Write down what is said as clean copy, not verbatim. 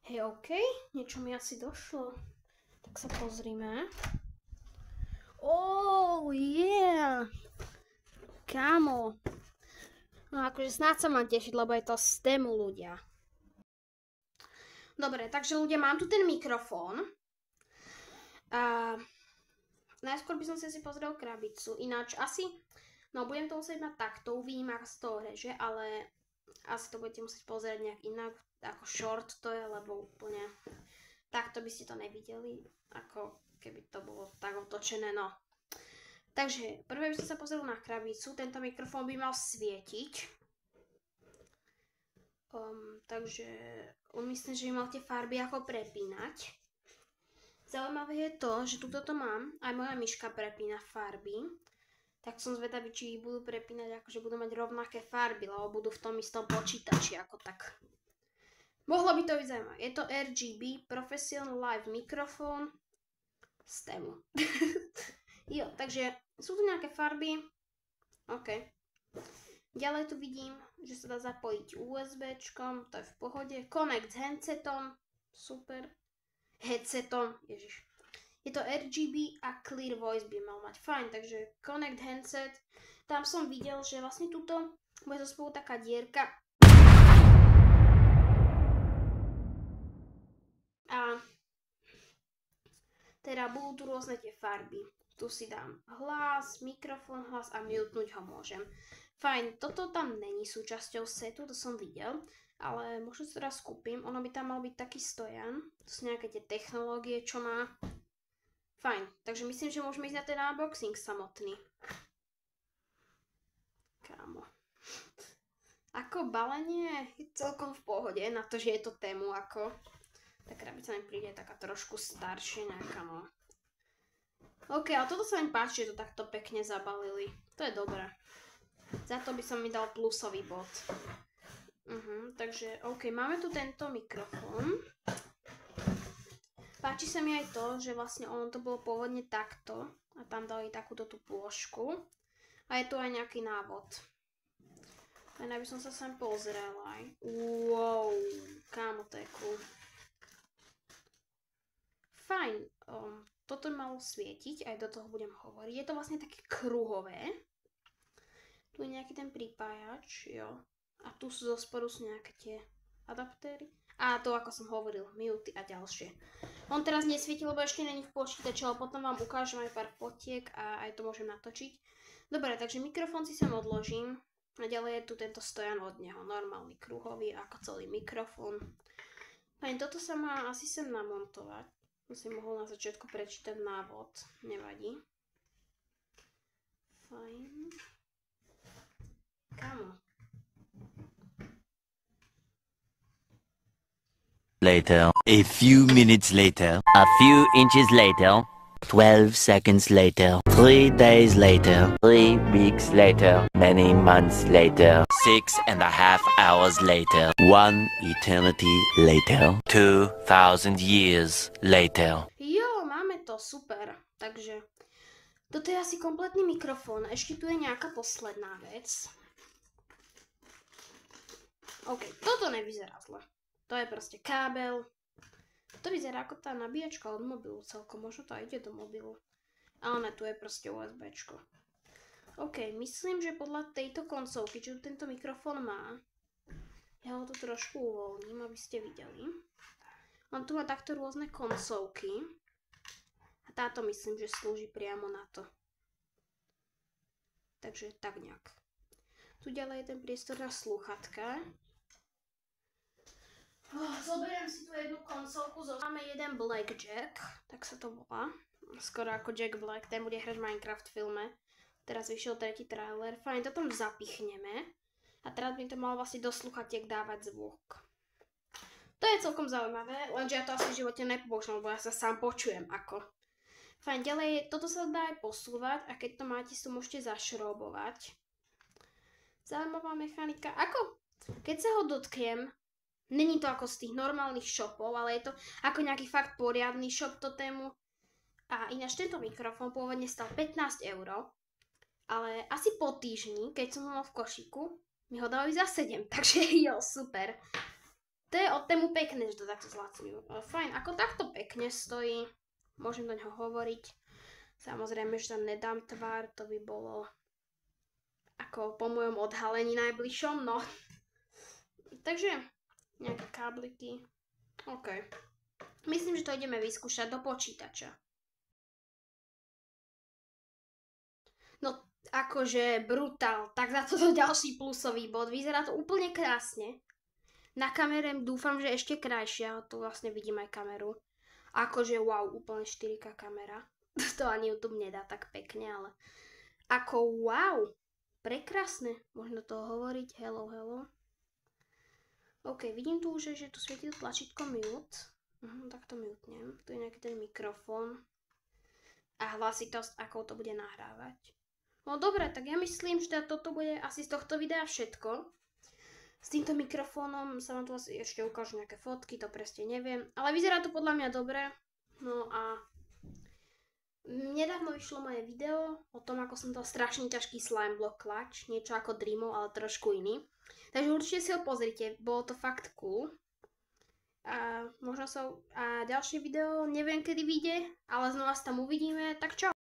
Hej, OK, niečo mi asi došlo. Tak sa pozrime. Oh, yeah! Kámo. No akože snáď sa mám tešiť, lebo je to z tému ľudia. Dobre, takže ľudia, mám tu ten mikrofón. A najskôr by som si pozrel krabicu. Ináč asi, no budem to musieť mať takto, uvidím, ako sa to reže, ale asi to budete musieť pozerať nejak inak, ako short to je, lebo úplne takto by ste to nevideli, ako keby to bolo tak otočené, no. Takže prvé by som sa pozrel na krabicu, tento mikrofón by mal svietiť. Takže myslím, že by mal tie farby ako prepínať. Zaujímavé je to, že tuto to mám, aj moja myška prepína farby. Tak som zvedavý, či budú prepínať, akože budú mať rovnaké farby, lebo budú v tom istom počítači, ako tak. Mohlo by to byť zaujímavé. Je to RGB Professional Live mikrofón z tému. Jo, takže sú tu nejaké farby. OK. Ďalej tu vidím, že sa dá zapojiť USBčkom, to je v pohode. Connect s handsetom, super. Headsetom, ježiš. Je to RGB a Clear Voice by mal mať. Fajn, takže Connect handset. Tam som videl, že vlastne tuto bude to spolu taká dierka. A teda budú tu rôzne tie farby. Tu si dám hlas, mikrofón, hlas a mutenúť ho môžem. Fajn, toto tam není súčasťou setu, to som videl, ale možno si teraz kúpim, ono by tam mal byť taký stojan, to sú nejaké tie technológie, čo má. Fajn, takže myslím, že môžeme ísť na ten unboxing samotný. Kámo. Ako balenie je celkom v pohode, na to, že je to tému ako. Tá krabica mi príde taká trošku staršia nejaká, no. OK, ale toto sa mi páči, že to takto pekne zabalili. To je dobré. Za to by som mi dal plusový bod. Takže OK, máme tu tento mikrofón. Páči sa mi aj to, že vlastne ono to bolo pôvodne takto a tam dali takúto tú plôžku. A je tu aj nejaký návod. Len aby som sa sem pozrela aj. Wow, kámo, to je cool. Fajn, toto malo svietiť, aj do toho budem hovoriť. Je to vlastne také kruhové. Tu je nejaký ten pripájač, jo. A tu sú zo spodu sú nejaké tie adaptéry. A to, ako som hovoril, mute a ďalšie. On teraz nesvieti, lebo ešte není v počítači, ale potom vám ukážem aj pár fotiek a aj to môžem natočiť. Dobre, takže mikrofón si sem odložím. A ďalej je tu tento stojan od neho, normálny kruhový, ako celý mikrofón. Fajn, toto sa má asi sem namontovať. Som mohol na začiatku prečítať návod, nevadí. Fajn. Kámo. Later. A few minutes later. A few inches later. 12 seconds later. 3 days later. 3 weeks later. Many months later. 6.5 hours later. 1 eternity later. 2,000 years later. Jo, máme to, super. Takže toto je asi kompletný mikrofón. Ešte tu je nejaká posledná vec. OK, toto nevyzerá zle. To je proste kábel. To vyzerá ako tá nabíjačka od mobilu celkom. Možno to aj ide do mobilu. Ale ne, tu je proste USBčko. OK, myslím, že podľa tejto koncovky, čo tento mikrofón má, ja ho tu trošku uvoľním, aby ste videli. On tu má takto rôzne koncovky. A táto myslím, že slúži priamo na to. Takže tak nejak. Tu ďalej je ten priestor na slúchatka. Zoberiem si tu jednu koncovku, máme jeden Blackjack, tak sa to volá. Skoro ako Jack Black, ten bude hrať v Minecraft filme. Teraz vyšiel tretí trailer, fajn, to tam zapichneme. A teraz by to malo vlastne do sluchatiek dávať zvuk. To je celkom zaujímavé, lenže ja to asi v živote nepoužívam, lebo ja sa sám počujem ako. Fajn, ďalej, toto sa dá aj posúvať a keď to máte, si to môžete zašrobovať. Zaujímavá mechanika, ako? Keď sa ho dotknem, není to ako z tých normálnych shopov, ale je to ako nejaký fakt poriadny shop to tému. A ináč tento mikrofón pôvodne stal 15 €, ale asi po týždni, keď som ho mal v košíku, mi ho dali za 7, takže jo, super. To je od tému pekné, že to takto zlacňujú. Fajn, ako takto pekne stojí. Môžem do neho hovoriť. Samozrejme, že tam nedám tvár, to by bolo ako po mojom odhalení najbližšom, no. Takže nejaké kábliky. OK. Myslím, že to ideme vyskúšať do počítača. No, akože brutál. Tak za toto ďalší plusový bod. Vyzerá to úplne krásne. Na kamere dúfam, že ešte krajšia. Tu vlastne vidím aj kameru. Akože wow, úplne 4K kamera. To ani YouTube nedá tak pekne, ale ako wow. Prekrásne. Možno to hovoriť. Hello, hello. OK, vidím tu už, že tu svietí tlačítko mute. Tak to mutnem. Tu je nejaký ten mikrofón. A hlasitosť, ako to bude nahrávať. No dobre, tak ja myslím, že toto bude asi z tohto videa všetko. S týmto mikrofónom sa vám tu asi ešte ukážu nejaké fotky, to presne neviem. Ale vyzerá to podľa mňa dobre. No a nedávno vyšlo moje video o tom, ako som dal strašne ťažký slime block clutch. Niečo ako Dreamo, ale trošku iný. Takže určite si ho pozrite, bolo to fakt cool. A možno a ďalšie video neviem kedy vyjde, ale znova sa tam uvidíme, tak čau.